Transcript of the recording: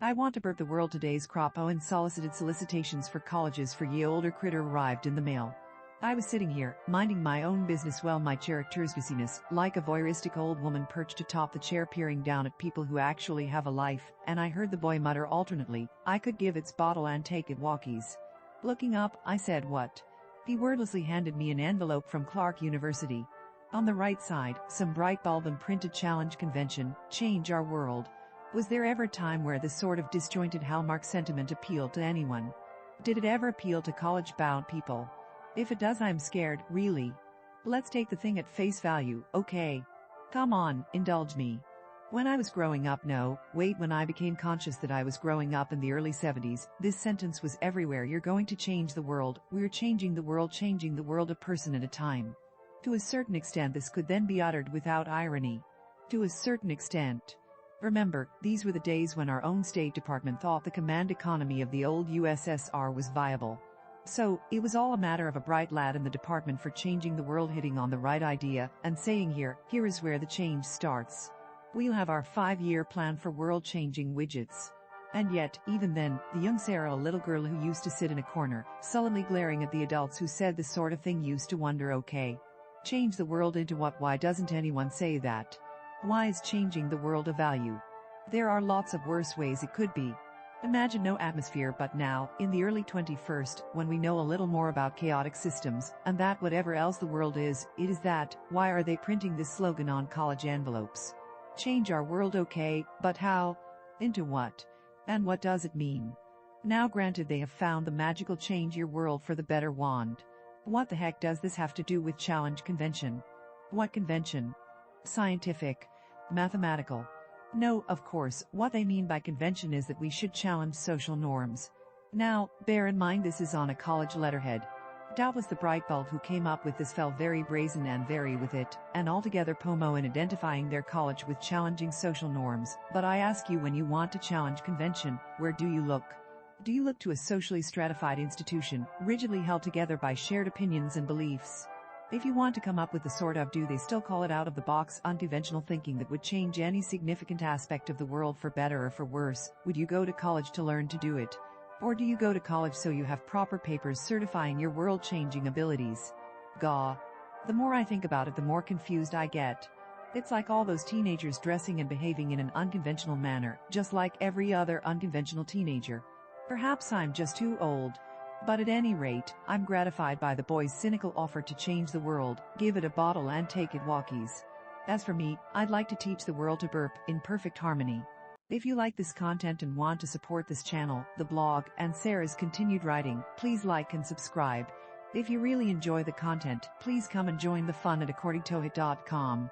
I want to burp the world. Today's crop unsolicited solicitations for colleges for ye older critter arrived in the mail. I was sitting here, minding my own business while my chair turns busyness, like a voyeuristic old woman perched atop the chair peering down at people who actually have a life, and I heard the boy mutter alternately, I could give its bottle and take it walkies. Looking up, I said what? He wordlessly handed me an envelope from Clark University. On the right side, some bright bulb and printed challenge convention, change our world. Was there ever a time where this sort of disjointed hallmark sentiment appealed to anyone? Did it ever appeal to college-bound people? If it does, I'm scared, really. Let's take the thing at face value, okay? Come on, indulge me. When I was growing up, when I became conscious that I was growing up in the early 70s, this sentence was everywhere. You're going to change the world, we're changing the world a person at a time. To a certain extent this could then be uttered without irony. To a certain extent. Remember, these were the days when our own State Department thought the command economy of the old USSR was viable. So, it was all a matter of a bright lad in the Department for Changing the World hitting on the right idea and saying here is where the change starts. We'll have our 5-year plan for world-changing widgets. And yet, even then, the young Sarah, a little girl who used to sit in a corner, sullenly glaring at the adults who said this sort of thing, used to wonder, okay, change the world into what? Why doesn't anyone say that? Why is changing the world a value? There are lots of worse ways it could be. Imagine no atmosphere. But now, in the early 21st, when we know a little more about chaotic systems, and that whatever else the world is, it is that, why are they printing this slogan on college envelopes? Change our world, okay, but how? Into what? And what does it mean? Now granted, they have found the magical change your world for the better wand. What the heck does this have to do with challenge convention? What convention? Scientific? Mathematical? No, of course, what they mean by convention is that we should challenge social norms. Now, bear in mind this is on a college letterhead. Doubtless the bright bulb who came up with this fell very brazen and very with it, and altogether pomo in identifying their college with challenging social norms. But I ask you, when you want to challenge convention, where do you look? Do you look to a socially stratified institution, rigidly held together by shared opinions and beliefs? If you want to come up with the sort of, do they still call it, out-of-the-box, unconventional thinking that would change any significant aspect of the world for better or for worse, would you go to college to learn to do it? Or do you go to college so you have proper papers certifying your world-changing abilities? Gaw. The more I think about it, the more confused I get. It's like all those teenagers dressing and behaving in an unconventional manner, just like every other unconventional teenager. Perhaps I'm just too old. But at any rate, I'm gratified by the boy's cynical offer to change the world, give it a bottle and take it walkies. As for me, I'd like to teach the world to burp in perfect harmony. If you like this content and want to support this channel, the blog, and Sarah's continued writing, please like and subscribe. If you really enjoy the content, please come and join the fun at accordingtohit.com.